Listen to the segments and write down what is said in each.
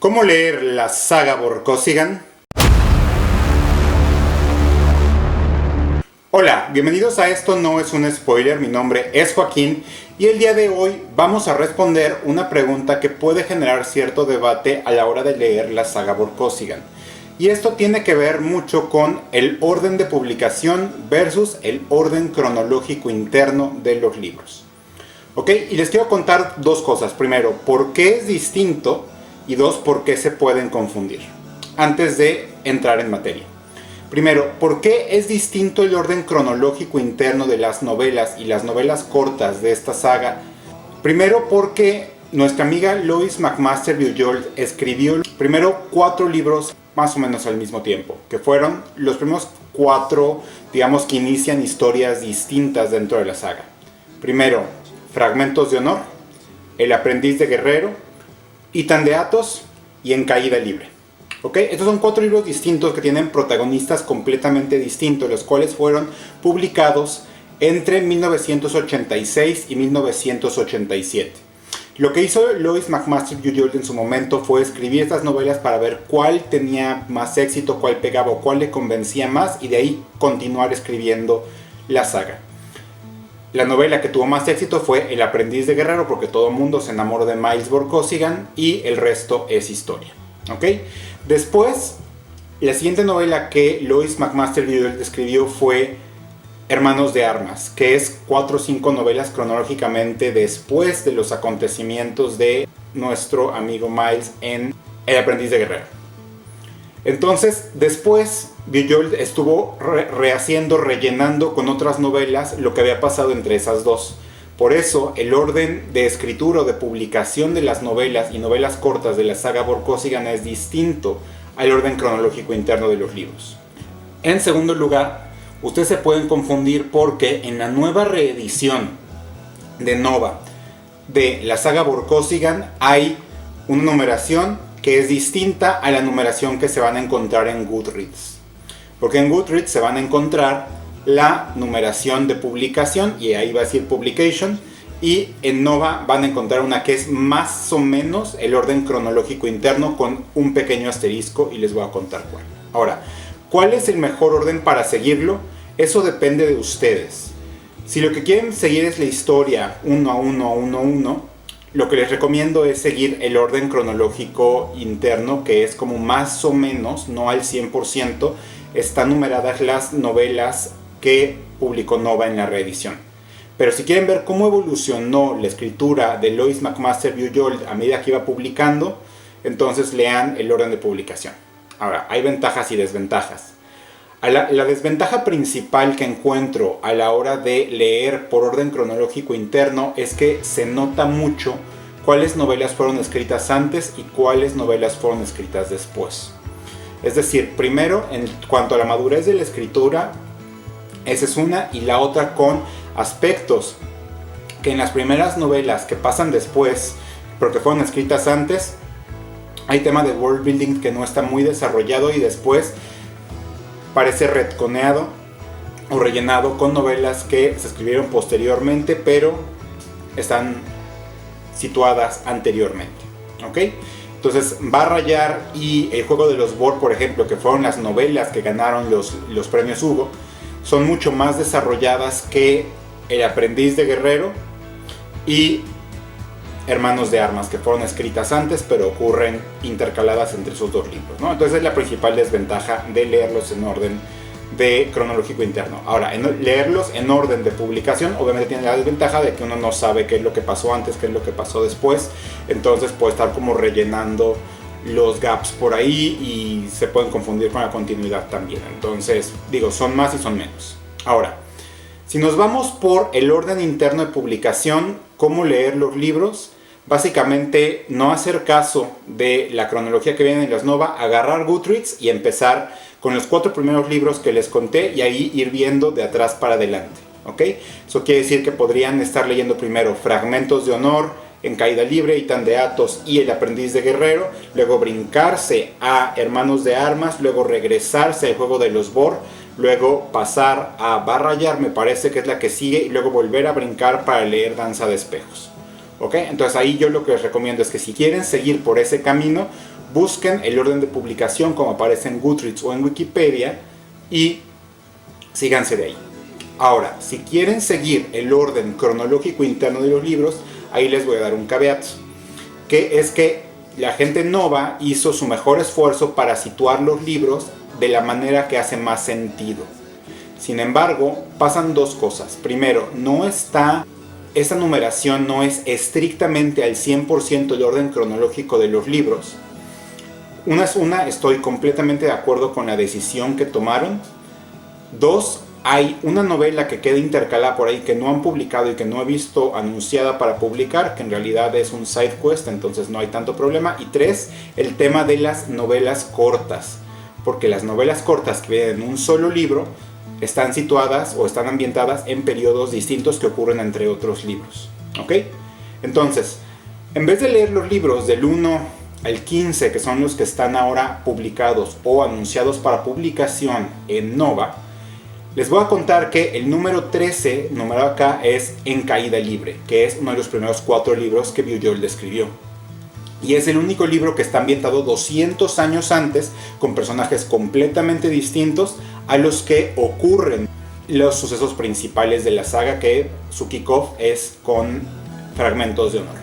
¿Cómo leer la saga Vorkosigan? Hola, bienvenidos a Esto No Es Un Spoiler, mi nombre es Joaquín y el día de hoy vamos a responder una pregunta que puede generar cierto debate a la hora de leer la saga Vorkosigan. Y esto tiene que ver mucho con el orden de publicación versus el orden cronológico interno de los libros. ¿Ok? Y les quiero contar dos cosas. Primero, por qué es distinto y dos, por qué se pueden confundir. Antes de entrar en materia. Primero, ¿por qué es distinto el orden cronológico interno de las novelas y las novelas cortas de esta saga? Primero porque nuestra amiga Lois McMaster Bujold escribió primero 4 libros más o menos al mismo tiempo, que fueron los primeros 4, digamos, que inician historias distintas dentro de la saga. Primero, Fragmentos de Honor, El Aprendiz de Guerrero, Itan de Athos y En Caída Libre. ¿Ok? Estos son 4 libros distintos que tienen protagonistas completamente distintos, los cuales fueron publicados entre 1986 y 1987. Lo que hizo Lois McMaster Bujold en su momento fue escribir estas novelas para ver cuál tenía más éxito, cuál pegaba o cuál le convencía más, y de ahí continuar escribiendo la saga. La novela que tuvo más éxito fue El Aprendiz de Guerrero, porque todo el mundo se enamoró de Miles Vorkosigan y el resto es historia. ¿Ok? Después, la siguiente novela que Lois McMaster Bujold escribió fue Hermanos de Armas, que es 4 o 5 novelas cronológicamente después de los acontecimientos de nuestro amigo Miles en El Aprendiz de Guerrero. Entonces, después Bujold estuvo rehaciendo, rellenando con otras novelas lo que había pasado entre esas dos. Por eso, el orden de escritura o de publicación de las novelas y novelas cortas de la saga Vorkosigan es distinto al orden cronológico interno de los libros. En segundo lugar, ustedes se pueden confundir porque en la nueva reedición de Nova de la saga Vorkosigan hay una numeración que es distinta a la numeración que se van a encontrar en Goodreads. Porque en Goodreads se van a encontrar la numeración de publicación, y ahí va a decir Publication, y en Nova van a encontrar una que es más o menos el orden cronológico interno con un pequeño asterisco, y les voy a contar cuál. Ahora, ¿cuál es el mejor orden para seguirlo? Eso depende de ustedes. Si lo que quieren seguir es la historia 1 a 1 a 1 a 1, lo que les recomiendo es seguir el orden cronológico interno, que es como más o menos, no al 100%, están numeradas las novelas que publicó Nova en la reedición. Pero si quieren ver cómo evolucionó la escritura de Lois McMaster Bujold a medida que iba publicando, entonces lean el orden de publicación. Ahora, hay ventajas y desventajas. La desventaja principal que encuentro a la hora de leer por orden cronológico interno es que se nota mucho cuáles novelas fueron escritas antes y cuáles novelas fueron escritas después. Es decir, primero, en cuanto a la madurez de la escritura, esa es una, y la otra con aspectos que en las primeras novelas que pasan después, porque fueron escritas antes, hay tema de world building que no está muy desarrollado y después parece retconeado o rellenado con novelas que se escribieron posteriormente, pero están situadas anteriormente. ¿Ok? Entonces, Barrayar y El Juego de los Bor, por ejemplo, que fueron las novelas que ganaron los premios Hugo, son mucho más desarrolladas que El Aprendiz de Guerrero y Hermanos de Armas, que fueron escritas antes pero ocurren intercaladas entre esos dos libros, ¿no? Entonces es la principal desventaja de leerlos en orden de cronológico interno. Ahora, leerlos en orden de publicación obviamente tiene la desventaja de que uno no sabe qué es lo que pasó antes, qué es lo que pasó después, entonces puede estar como rellenando los gaps por ahí y se pueden confundir con la continuidad también. Entonces, digo, son más y son menos. Ahora, si nos vamos por el orden interno de publicación, cómo leer los libros, básicamente no hacer caso de la cronología que viene en las Nova, agarrar Goodreads y empezar con los 4 primeros libros que les conté y ahí ir viendo de atrás para adelante. ¿Ok? Eso quiere decir que podrían estar leyendo primero Fragmentos de Honor, En Caída Libre, Itan de Athos y El Aprendiz de Guerrero, luego brincarse a Hermanos de Armas, luego regresarse al Juego de los Bor, luego pasar a Barrayar, me parece que es la que sigue, y luego volver a brincar para leer Danza de Espejos. ¿Ok? Entonces ahí yo lo que les recomiendo es que si quieren seguir por ese camino, busquen el orden de publicación como aparece en Goodreads o en Wikipedia y síganse de ahí. Ahora, si quieren seguir el orden cronológico interno de los libros, ahí les voy a dar un caveat, que es que la gente Nova hizo su mejor esfuerzo para situar los libros de la manera que hace más sentido. Sin embargo, pasan dos cosas. Primero, esta numeración no es estrictamente al 100% el orden cronológico de los libros. Estoy completamente de acuerdo con la decisión que tomaron. Dos, hay una novela que queda intercalada por ahí que no han publicado y que no he visto anunciada para publicar, que en realidad es un side quest, entonces no hay tanto problema. Y tres, el tema de las novelas cortas, porque las novelas cortas que vienen en un solo libro están situadas o están ambientadas en periodos distintos que ocurren entre otros libros. ¿Ok? Entonces, en vez de leer los libros del 1 al 15, que son los que están ahora publicados o anunciados para publicación en Nova, les voy a contar que el número 13, numerado acá, es En Caída Libre, que es uno de los primeros 4 libros que Bujold escribió. Y es el único libro que está ambientado 200 años antes, con personajes completamente distintos a los que ocurren los sucesos principales de la saga, que su kickoff es con Fragmentos de Honor.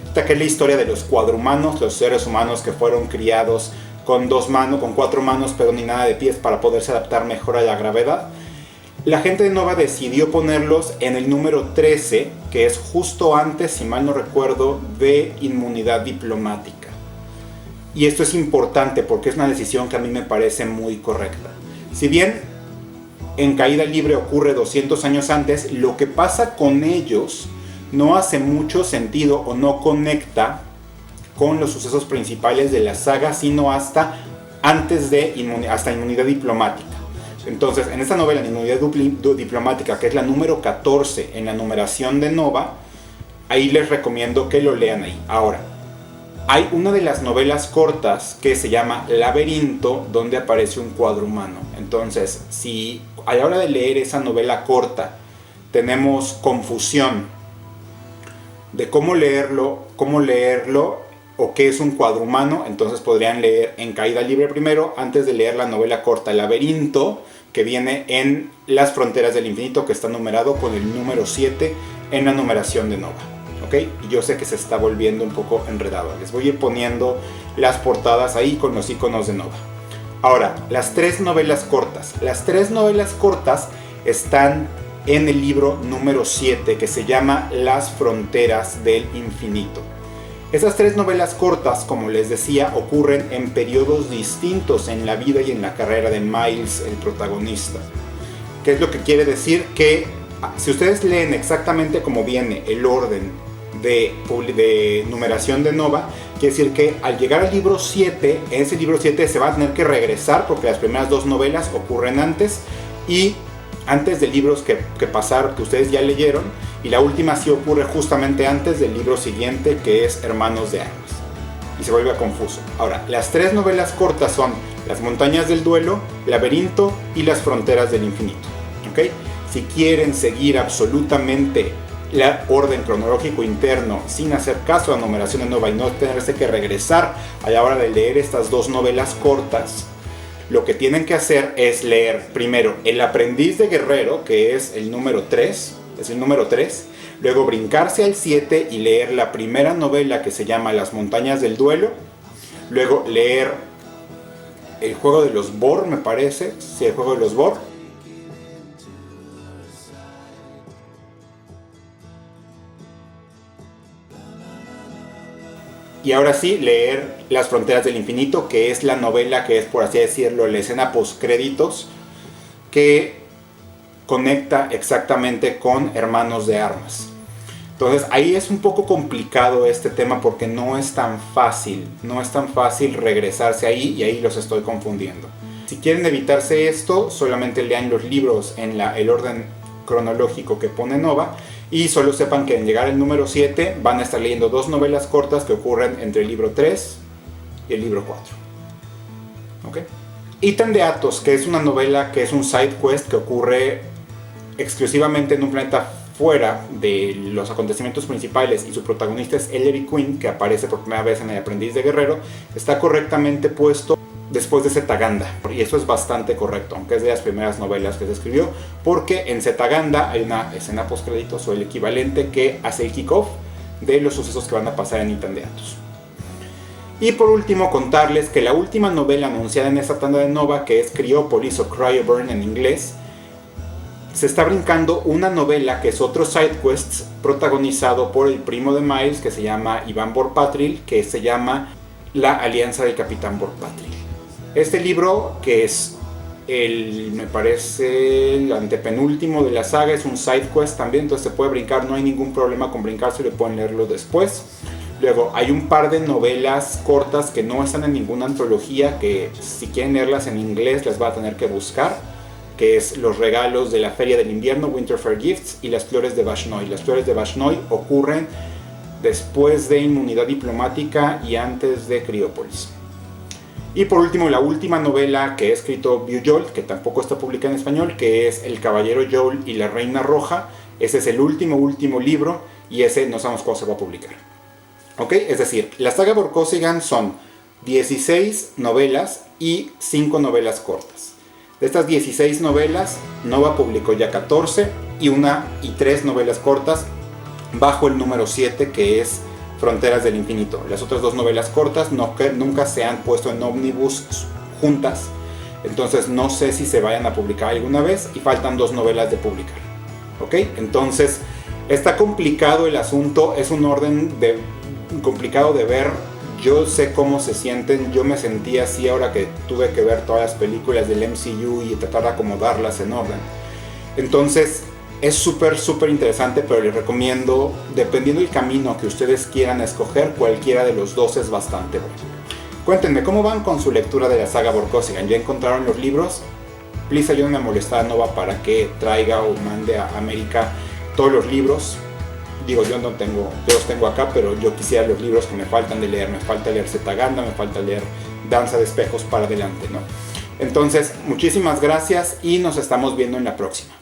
Esta que es la historia de los cuadrumanos, los seres humanos que fueron criados con 4 manos, pero ni nada de pies para poderse adaptar mejor a la gravedad. La gente de Nova decidió ponerlos en el número 13, que es justo antes, si mal no recuerdo, de Inmunidad Diplomática. Y esto es importante porque es una decisión que a mí me parece muy correcta. Si bien En Caída Libre ocurre 200 años antes, lo que pasa con ellos no hace mucho sentido o no conecta con los sucesos principales de la saga, sino hasta Inmunidad Diplomática. Entonces, en esta novela, Inmunidad Diplomática, que es la número 14 en la numeración de Nova, ahí les recomiendo que lo lean ahí. Ahora, hay una de las novelas cortas que se llama Laberinto, donde aparece un cuadrumano. Entonces, si a la hora de leer esa novela corta tenemos confusión de cómo leerlo o qué es un cuadrumano, entonces podrían leer En Caída Libre primero antes de leer la novela corta Laberinto, que viene en Las Fronteras del Infinito, que está numerado con el número 7 en la numeración de Nova. ¿Ok? Y yo sé que se está volviendo un poco enredado. Les voy a ir poniendo las portadas ahí con los iconos de Nova. Ahora, las 3 novelas cortas. Las 3 novelas cortas están en el libro número 7, que se llama Las Fronteras del Infinito. Esas 3 novelas cortas, como les decía, ocurren en periodos distintos en la vida y en la carrera de Miles, el protagonista. ¿Qué es lo que quiere decir? Que si ustedes leen exactamente como viene el orden de numeración de Nova, quiere decir que al llegar al libro 7, en ese libro 7 se va a tener que regresar porque las primeras 2 novelas ocurren antes de libros que ustedes ya leyeron, y la última sí ocurre justamente antes del libro siguiente, que es Hermanos de Armas, y se vuelve confuso. Ahora, las 3 novelas cortas son Las Montañas del Duelo, Laberinto y Las Fronteras del Infinito. ¿Okay? Si quieren seguir absolutamente el orden cronológico interno sin hacer caso a la numeración de Nova y no tenerse que regresar a la hora de leer estas 2 novelas cortas, lo que tienen que hacer es leer primero El Aprendiz de Guerrero, que es el número 3, luego brincarse al 7 y leer la primera novela, que se llama Las Montañas del Duelo, luego leer El Juego de los Bor, me parece, sí, El Juego de los Bor, y ahora sí, leer Las Fronteras del Infinito, que es la novela que es, por así decirlo, la escena postcréditos que conecta exactamente con Hermanos de Armas. Entonces ahí es un poco complicado este tema porque no es tan fácil regresarse ahí, y ahí los estoy confundiendo. Si quieren evitarse esto, solamente lean los libros en el orden cronológico que pone Nova, y solo sepan que al llegar al número 7 van a estar leyendo 2 novelas cortas que ocurren entre el libro 3 y el libro 4. ¿Okay? Ítem de Athos, que es una novela que es un side quest que ocurre exclusivamente en un planeta fuera de los acontecimientos principales y su protagonista es Ellery Queen, que aparece por primera vez en El aprendiz de guerrero, está correctamente puesto después de Zetaganda, y eso es bastante correcto, aunque es de las primeras novelas que se escribió, porque en Zetaganda hay una escena postcréditos o el equivalente que hace el kickoff de los sucesos que van a pasar en Intandeatus. Y por último contarles que la última novela anunciada en esta tanda de Nova, que es Cryopolis o Cryoburn en inglés, se está brincando una novela que es otro side quests protagonizado por el primo de Miles, que se llama Iván Vorpatril, que se llama La Alianza del Capitán Vorpatril. Este libro, que es me parece el antepenúltimo de la saga, es un side quest también, entonces se puede brincar, no hay ningún problema con brincarse, le pueden leerlo después. Luego hay un par de novelas cortas que no están en ninguna antología, que si quieren leerlas en inglés las va a tener que buscar, que es Los regalos de la Feria del Invierno, Winter Fair Gifts, y Las flores de Vashnoy. Las flores de Vashnoy ocurren después de Inmunidad Diplomática y antes de Cryopolis. Y por último, la última novela que ha escrito Bujold, que tampoco está publicada en español, que es El Caballero Joel y la Reina Roja. Ese es el último libro, y ese no sabemos cuándo se va a publicar. ¿Ok? Es decir, la saga Vorkosigan son 16 novelas y 5 novelas cortas. De estas 16 novelas, Nova publicó ya 14 y 3 novelas cortas bajo el número 7, que es Fronteras del Infinito. Las otras 2 novelas cortas nunca se han puesto en ómnibus juntas, entonces no sé si se vayan a publicar alguna vez, y faltan 2 novelas de publicar. ¿Ok? Entonces está complicado el asunto, es un orden complicado de ver. Yo sé cómo se sienten, yo me sentí así ahora que tuve que ver todas las películas del MCU y tratar de acomodarlas en orden. Entonces es súper interesante, pero les recomiendo, dependiendo del camino que ustedes quieran escoger, cualquiera de los dos es bastante bueno. Cuéntenme cómo van con su lectura de la saga Vorkosigan. ¿Ya encontraron los libros? Please ayúdenme a molestar a Nova para que traiga o mande a América todos los libros. Digo, yo los tengo acá, pero yo quisiera los libros que me faltan de leer. Me falta leer Zetaganda, me falta leer Danza de Espejos para adelante, ¿no? Entonces, muchísimas gracias y nos estamos viendo en la próxima.